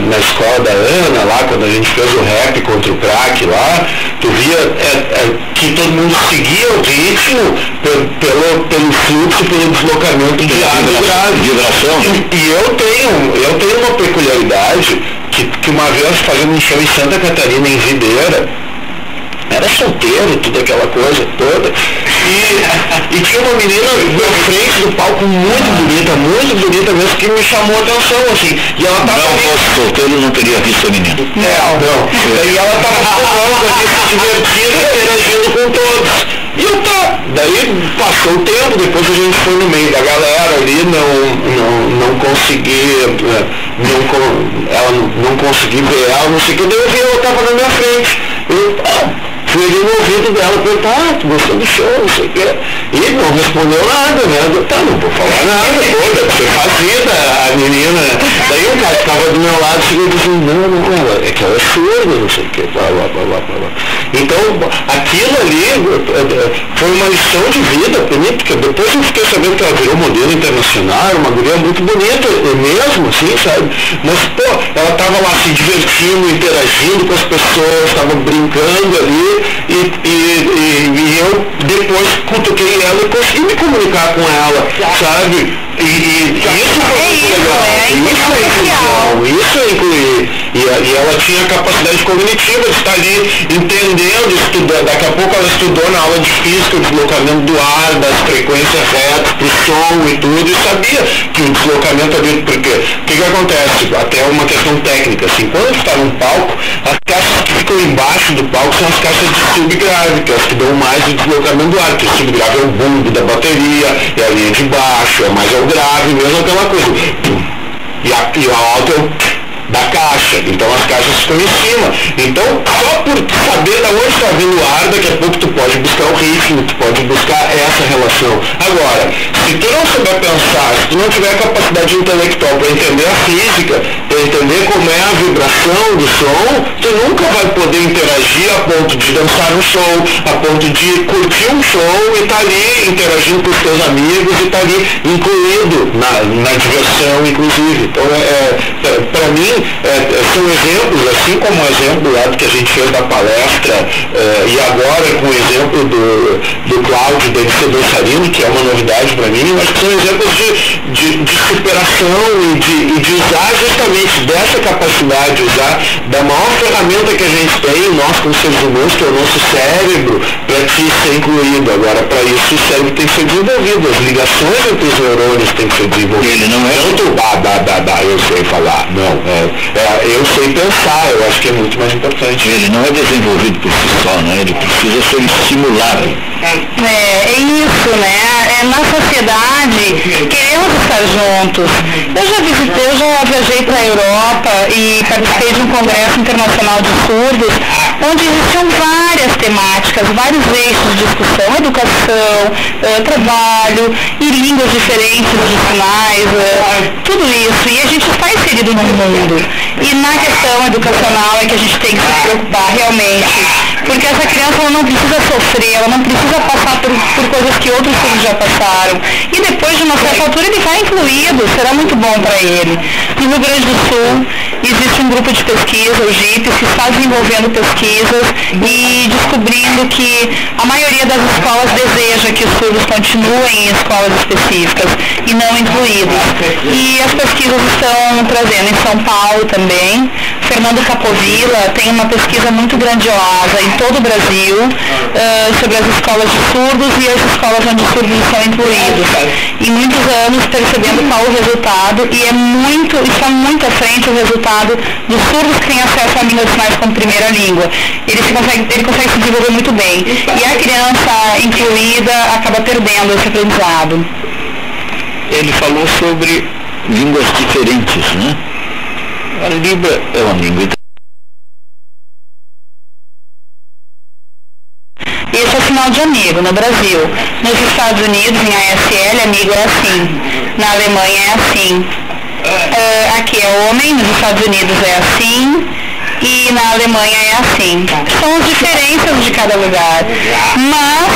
na escola da Ana, lá quando a gente fez o rap contra o crack lá, tu via que todo mundo seguia o ritmo pelo fluxo, pelo deslocamento de água, vibração. E eu tenho uma peculiaridade que uma vez fazendo um show em Santa Catarina, em Videira, era solteiro, tudo aquela coisa toda. E tinha uma menina na frente do palco muito bonita mesmo, que me chamou a atenção, assim. E ela tava. Não fosse solteiro, não teria visto a menina. Não. E ela tava falando ali, se divertindo, interagindo com todos. E eu tá. Daí passou o tempo, depois a gente foi no meio da galera ali, não consegui. Ela não consegui ver ela, não sei o que, daí eu vi ela tava na minha frente. Fui ali no ouvido dela, perguntar, tu gostou do show, não sei o quê. E não respondeu nada, né? Tá, não vou falar nada, pô, deve ser fazida a menina. Daí o cara que tava do meu lado chegou dizendo, não, é que ela é surda, não sei o quê, blá. Então, aquilo ali foi uma lição de vida pra mim, porque depois eu fiquei sabendo que ela virou modelo internacional, uma guria muito bonita, mesmo, assim, sabe? Mas, pô, ela tava lá se divertindo, interagindo com as pessoas, tava brincando ali, e eu depois cutuquei ela e consegui me comunicar com ela, sabe? E isso foi muito legal. Isso é incluir. E ela tinha capacidade cognitiva de estar ali entendendo, estudando. Daqui a pouco ela estudou na aula de física o deslocamento do ar, das frequências retas pro som e tudo, e sabia que o deslocamento ali, porque o que acontece? Até uma questão técnica, assim, quando está num palco, as caixas que ficam embaixo do palco são as caixas de subgrave, que é as que dão mais o deslocamento do ar, que o subgrave é o bumbo da bateria, é a linha de baixo, é mais o grave, mesmo aquela coisa. E o alto é o da caixa, então as caixas ficam em cima. Então, só por saber de onde está vindo o ar, daqui a pouco tu pode buscar o ritmo, tu pode buscar essa relação. Agora, se tu não souber pensar, se tu não tiver capacidade intelectual para entender a física, para entender como é a vibração do som, tu nunca vai poder interagir a ponto de dançar no show, a ponto de curtir um show e estar ali interagindo com os teus amigos e estar ali incluído na diversão, inclusive. Então, para mim, são exemplos, assim como o exemplo lá que a gente fez da palestra, e agora com o exemplo do Cláudio dele ser dançarino, que é uma novidade para mim, mas que são exemplos de superação e de usar justamente dessa capacidade, usar da maior ferramenta que a gente tem, nós como seres humanos, que é o nosso cérebro, para te ser incluído. Agora, para isso, o cérebro tem que ser desenvolvido, as ligações entre os neurônios têm que ser desenvolvidas. Ele não é eu sei falar, não. Eu sei pensar, eu acho que é muito mais importante. Ele não é desenvolvido por si só, né? Ele precisa ser estimulado. É isso, né? Na sociedade, queremos estar juntos. Eu já viajei para a Europa e participei de um congresso internacional de surdos, onde existiam várias temáticas, vários eixos de discussão, educação, trabalho e línguas diferentes de sinais, tudo isso. E a gente está inserido no mundo. E na questão educacional é que a gente tem que se preocupar realmente, porque essa criança ela não precisa sofrer, ela não precisa passar por coisas que outros filhos já passaram. E depois de uma certa altura ele vai incluído, será muito bom para ele. No Rio Grande do Sul existe um grupo de pesquisa, o GIPES, que está desenvolvendo pesquisas e descobrindo que a maioria das escolas deseja que os surdos continuem em escolas específicas e não incluídos. E as pesquisas estão trazendo em São Paulo também. Fernando Capovilla tem uma pesquisa muito grandiosa em todo o Brasil sobre as escolas de surdos e as escolas onde os surdos são incluídos. Em muitos anos percebendo qual o resultado, e está muito à frente o resultado dos surdos que têm acesso à língua de sinais como primeira língua. Ele consegue se desenvolver muito bem. E a criança incluída acaba perdendo esse aprendizado. Ele falou sobre línguas diferentes, né? A Libra é uma língua. Esse é o sinal de amigo no Brasil. Nos Estados Unidos, em ASL, amigo é assim. Na Alemanha é assim. Aqui é homem, nos Estados Unidos é assim. e na Alemanha é assim. São as diferenças de cada lugar. Mas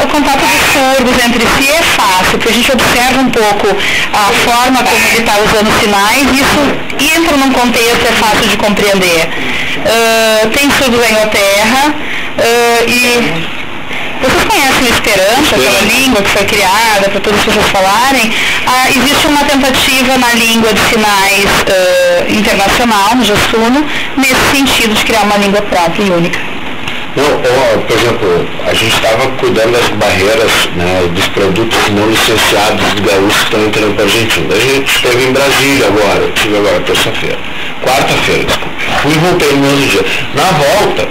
o contato dos surdos entre si é fácil, porque a gente observa um pouco a forma como ele está usando sinais, e isso entra num contexto, é fácil de compreender. Tem surdos na Inglaterra, e vocês conhecem o Esperanto, aquela língua que foi criada para todas as pessoas falarem? Existe uma tentativa na língua de sinais internacional, no Jassuno, nesse sentido de criar uma língua própria e única. Não, por exemplo, a gente estava cuidando das barreiras, né, dos produtos não licenciados dos gaúchos que estão entrando para a Argentina. A gente esteve em Brasília agora, estive agora quarta-feira, desculpa. Fui e voltei no mesmo dia. Na volta,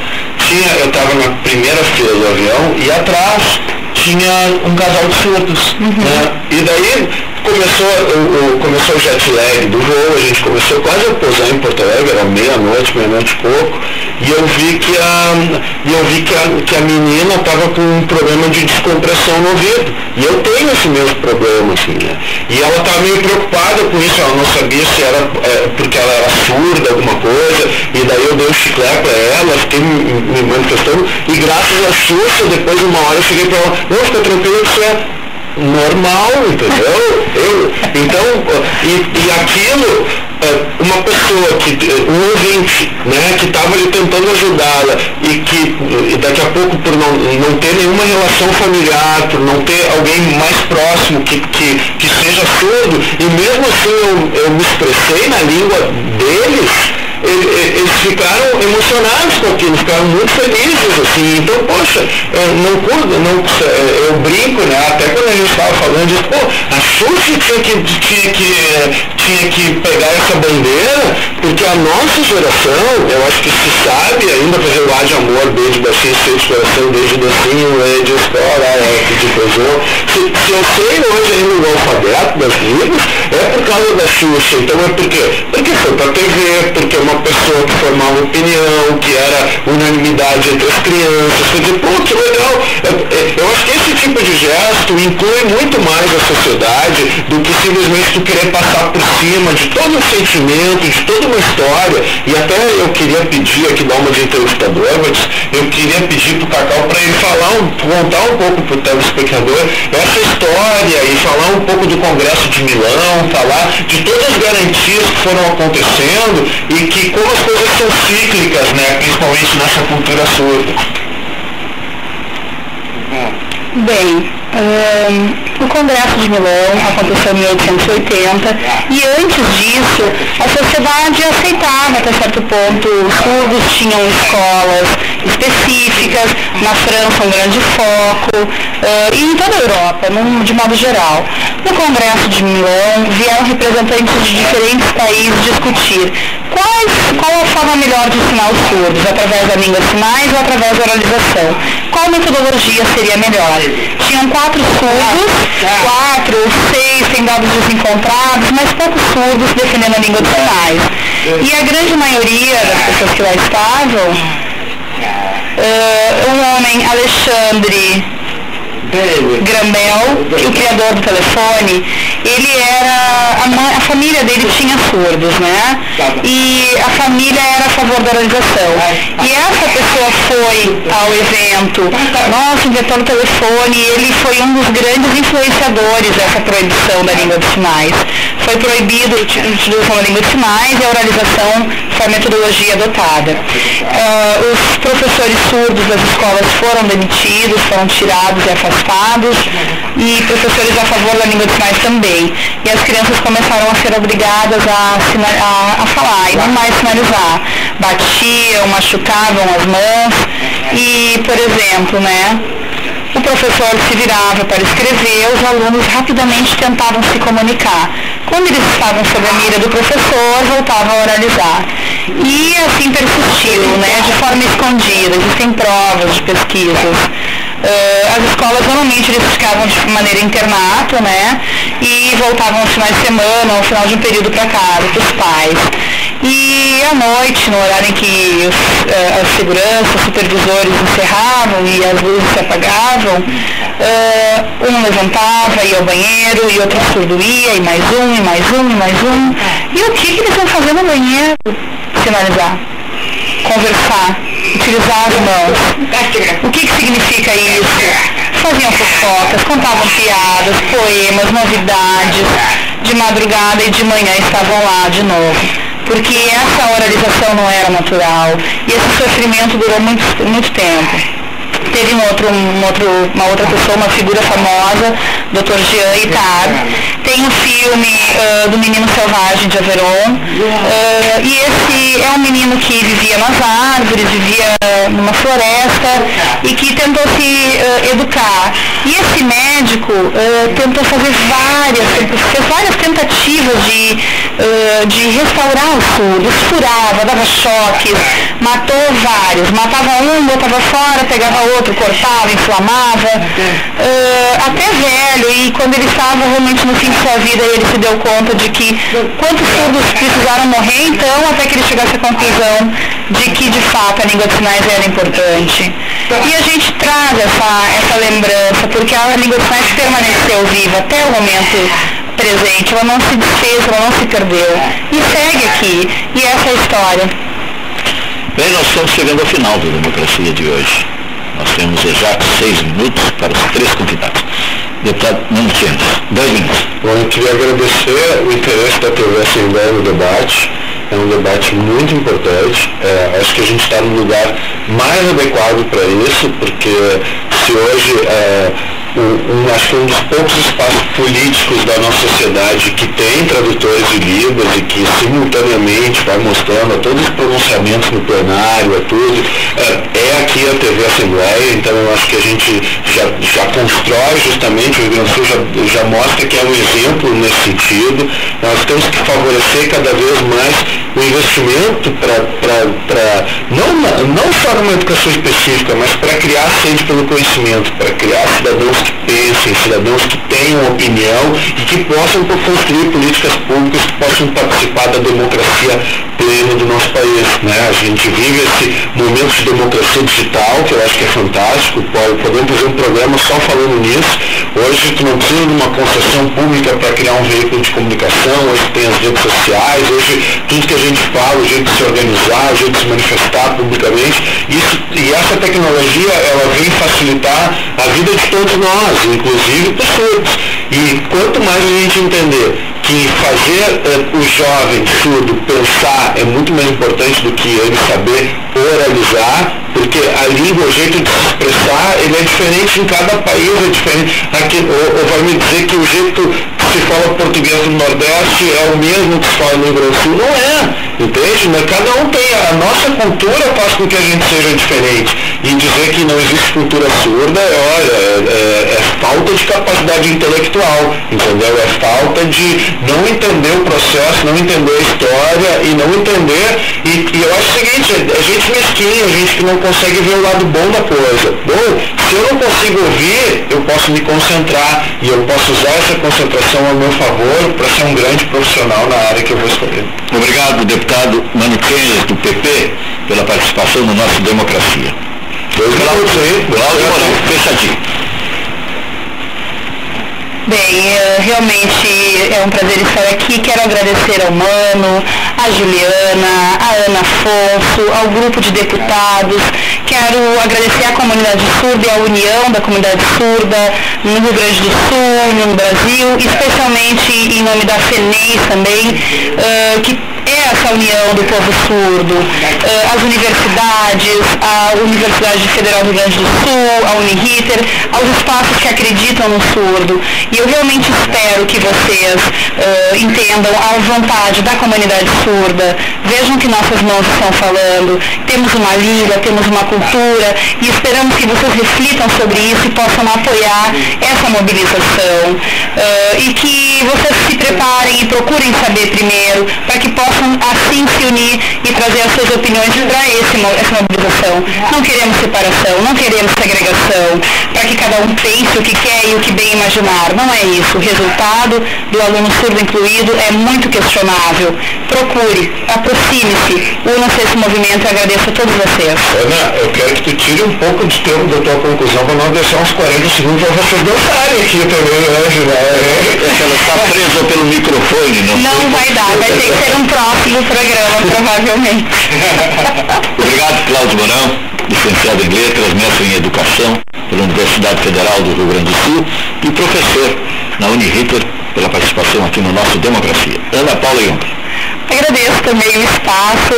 eu estava na primeira fila do avião e atrás tinha um casal de surdos. Né? E daí começou o jet lag do voo, a gente começou quase a pousar em Porto Alegre, era meia-noite e pouco, e eu vi que a menina estava com um problema de descompressão no ouvido. E eu tenho esse mesmo problema, assim, né? E ela estava meio preocupada com isso, ela não sabia se era porque ela era surda, alguma coisa, e daí eu dei um chiclete para ela, fiquei me manifestando, e graças à Xuxa, depois de uma hora eu cheguei para ela, não, fica tranquilo, isso é normal, entendeu? E aquilo, uma pessoa, um ouvinte, né, que estava ali tentando ajudá-la e daqui a pouco, por não ter nenhuma relação familiar, por não ter alguém mais próximo que seja surdo, e mesmo assim eu me expressei na língua deles, eles ficaram emocionados com aquilo, ficaram muito felizes, assim. Então, poxa, eu brinco, né, até quando a gente estava falando disso, a Xuxa tinha que pegar essa bandeira, porque a nossa geração, eu acho que se sabe ainda fazer o A de amor, B de baixinho, C de coração, D de docinho, E de escola, F de coisão. Se eu sei hoje ainda o alfabeto das línguas, é por causa da Xuxa. Então é por quê? Porque foi pra TV, porque uma pessoa que formava opinião, que era unanimidade entre as crianças, quer dizer, pô, que legal. Eu acho que esse tipo de gesto inclui muito mais a sociedade do que simplesmente tu querer passar por cima de todo um sentimento, de toda uma história. E até eu queria pedir aqui, dar uma de entrevistador, mas eu queria pedir pro Cacau para ele contar um pouco pro telespectador essa história e falar um pouco do Congresso de Milão, falar de todas as garantias que foram acontecendo e que como as coisas são cíclicas, né, principalmente nessa cultura surda. Bem, o Congresso de Milão aconteceu em 1880 e antes disso a sociedade aceitava até certo ponto, os surdos tinham escolas específicas, na França um grande foco, e em toda a Europa, de modo geral. No Congresso de Milão vieram representantes de diferentes países discutir qual a forma melhor de ensinar os surdos, através da língua de sinais ou através da oralização. Qual metodologia seria melhor? Tinham 4 surdos, 4 ou 6 sem dados desencontrados, mas poucos surdos defendendo a língua de sinais. E a grande maioria das pessoas que lá estavam, um homem, Alexandre Graham Bell, o criador do telefone, ele era, a família dele tinha surdos, né? E a família era a favor da oralização. E essa pessoa foi ao evento, nossa, inventou o telefone, e ele foi um dos grandes influenciadores dessa proibição da língua de sinais. Foi proibido a utilização da língua de sinais e a oralização foi a metodologia adotada. Os professores surdos das escolas foram demitidos, foram tirados e afastados, e professores a favor da língua de sinais também. E as crianças começaram a ser obrigadas a falar e não mais sinalizar. Batiam, machucavam as mãos e, por exemplo, né, o professor se virava para escrever, os alunos rapidamente tentavam se comunicar. Quando eles estavam sob a mira do professor, voltavam a oralizar. E assim persistiu, né, de forma escondida. Existem provas de pesquisas. As escolas normalmente eles ficavam de maneira internato, né, e voltavam aos finais de semana, ao final de um período para casa, para os pais. E à noite, no horário em que as seguranças, os supervisores encerravam e as luzes se apagavam, um levantava, ia ao banheiro, e outro surdo ia, e mais um, e mais um, e mais um. E o que eles iam fazer no banheiro? Sinalizar. conversar, utilizar as mãos. O que significa isso? Faziam fofocas, contavam piadas, poemas, novidades. De madrugada e de manhã estavam lá de novo. Porque essa oralização não era natural. E esse sofrimento durou muito tempo. Teve uma outra pessoa, uma figura famosa, Dr. Jean Itard. Tem um filme do Menino Selvagem de Aveyron. E esse é um menino que vivia nas árvores, vivia numa floresta e que tentou se educar. E esse médico tentou fazer fez várias tentativas de restaurar os surdos, furava, dava choques, matou vários, matava um, botava fora, pegava outro, cortava, inflamava, até velho, e quando ele estava realmente no fim de sua vida, ele se deu conta de que quantos surdos precisaram morrer, então, até que ele chegasse à conclusão de que, de fato, a língua de sinais era importante. E a gente traz essa lembrança, porque a língua de sinais permaneceu viva até o momento presente, ela não se desfez, ela não se perdeu, e segue aqui, e essa é a história. Bem, nós estamos chegando ao final da democracia de hoje. Nós temos exatos 6 minutos para os 3 convidados. Deputado Mano Tienes, 2 minutos. Bom, eu queria agradecer o interesse da TV Assembleia no debate. É um debate muito importante. Acho que a gente está no lugar mais adequado para isso, porque se hoje acho que um dos poucos espaços políticos da nossa sociedade que tem tradutores de Libras e que simultaneamente vai mostrando a todos os pronunciamentos no plenário, a tudo, é aqui a TV Assembleia. Então eu acho que a gente já constrói justamente, o Rio Grande do Sul já mostra que é um exemplo nesse sentido. Nós temos que favorecer cada vez mais o investimento para não só numa educação específica, mas para criar sede pelo conhecimento, para criar cidadãos que pensem, cidadãos que tenham opinião e que possam construir políticas públicas que possam participar da democracia plena do nosso país, né? A gente vive esse momento de democracia digital, que eu acho que é fantástico. Podemos fazer um programa só falando nisso. Hoje tu não precisa de uma concessão pública para criar um veículo de comunicação, hoje tem as redes sociais, hoje tudo que a gente fala, o jeito de se organizar, o jeito de se manifestar publicamente, e essa tecnologia, ela vem facilitar a vida de todos nós, inclusive pessoas. E quanto mais a gente entender que fazer o jovem surdo pensar é muito mais importante do que ele saber oralizar, porque a língua, o jeito de se expressar, ele é diferente em cada país, é diferente. Ou vai me dizer que o jeito que se fala português no Nordeste é o mesmo que se fala no Rio Grande do Sul? Não é, entende? Mas cada um tem, a nossa cultura faz com que a gente seja diferente. E dizer que não existe cultura surda, é falta de capacidade intelectual, entendeu? É falta de não entender o processo, não entender a história e não entender, e eu acho o seguinte, a gente mesquinha, a gente que não consegue ver o lado bom da coisa. Bom, se eu não consigo ouvir, eu posso me concentrar, e eu posso usar essa concentração ao meu favor para ser um grande profissional na área que eu vou escolher. Obrigado, deputado Mano Tienes, do PP, pela participação no nosso Democracia. 2 minutos aí. Cláudio Mourão, fechadinho. Bem, realmente é um prazer estar aqui. Quero agradecer ao Mano, a Juliana, a Ana Afonso, ao grupo de deputados. Quero agradecer à comunidade surda e à união da comunidade surda no Rio Grande do Sul, no Brasil, especialmente em nome da FENEIS também, que é essa união do povo surdo, as universidades, a Universidade Federal do Rio Grande do Sul, a Uniriter, aos espaços que acreditam no surdo. E eu realmente espero que vocês entendam a vontade da comunidade surda, vejam que nossas mãos estão falando, temos uma língua, temos uma cultura, e esperamos que vocês reflitam sobre isso e possam apoiar essa mobilização, e que vocês se preparem e procurem saber primeiro, para que possam assim se unir e trazer as suas opiniões para essa mobilização. Não queremos separação, não queremos segregação, para que cada um pense o que quer e o que bem imaginar. Não é isso. O resultado do aluno surdo incluído é muito questionável. Procure, aproxime-se, una-se a esse movimento e agradeço a todos vocês. Ana, eu quero que tu tire um pouco de tempo da tua conclusão para nós deixar uns 40 segundos para vocês dançarem aqui também, né? Ela está presa pelo microfone. microfone, não? Não vai dar, vai ter que ser um próximo programa, provavelmente. Obrigado, Cláudio Mourão, licenciado em Letras, mestre em Educação pela Universidade Federal do Rio Grande do Sul e professor na Uniriter, pela participação aqui no nosso Democracia. Ana Paula Jung. Agradeço também o espaço,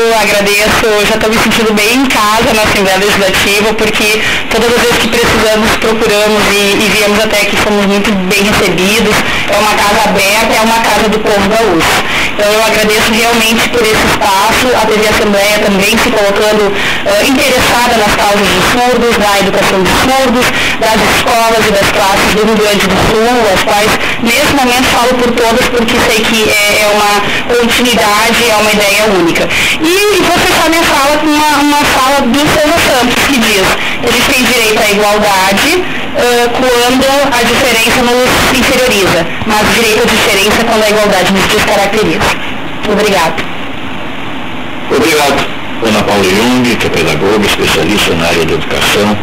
já estou me sentindo bem em casa na Assembleia Legislativa, porque todas as vezes que precisamos, procuramos e viemos até aqui, fomos muito bem recebidos. É uma casa aberta, é uma casa do povo gaúcho. Então eu agradeço realmente por esse espaço, a TV Assembleia também se colocando interessada nas causas dos surdos, na educação dos surdos, das escolas e das classes do Rio Grande do Sul, as quais nesse momento falo por todas porque sei que é uma continuidade, é uma ideia única. E vou fechar minha fala com uma fala do Silvio Santos, que diz que a gente tem direito à igualdade quando a diferença nos inferioriza, mas direito à diferença quando a igualdade nos descaracteriza. Obrigado. Obrigado, Ana Paula Jung, que é pedagoga, especialista na área de educação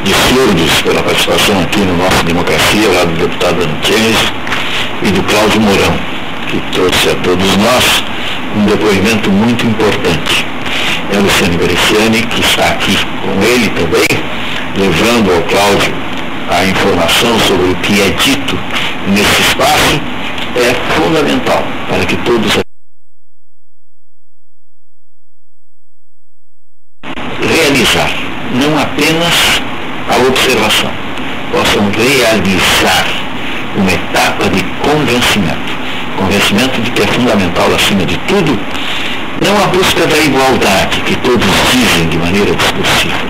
de surdos, pela participação aqui no nosso Democracia, lá do deputado Antônio, e do Cláudio Mourão, que trouxe a todos nós um depoimento muito importante. É a Luciane Bericiani, que está aqui com ele também, levando ao Cláudio a informação sobre o que é dito nesse espaço, é fundamental para que todos realizar, não apenas a observação, possam realizar uma etapa de convencimento de que é fundamental, acima de tudo, não a busca da igualdade, que todos dizem de maneira discursiva,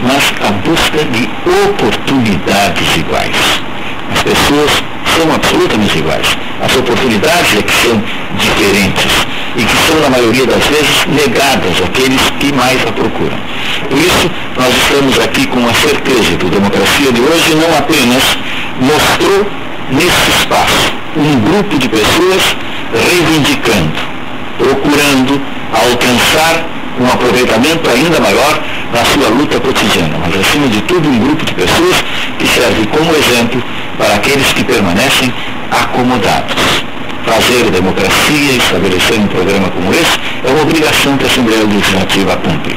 mas a busca de oportunidades iguais. As pessoas são absolutamente iguais. As oportunidades é que são diferentes e que são, na maioria das vezes, negadas àqueles que mais a procuram. Por isso, nós estamos aqui com a certeza que a Democracia de hoje não apenas mostrou nesse espaço um grupo de pessoas reivindicando, procurando alcançar um aproveitamento ainda maior na sua luta cotidiana, mas acima de tudo um grupo de pessoas que serve como exemplo para aqueles que permanecem acomodados. Fazer democracia e estabelecer um programa como esse é uma obrigação que a Assembleia Legislativa cumpre.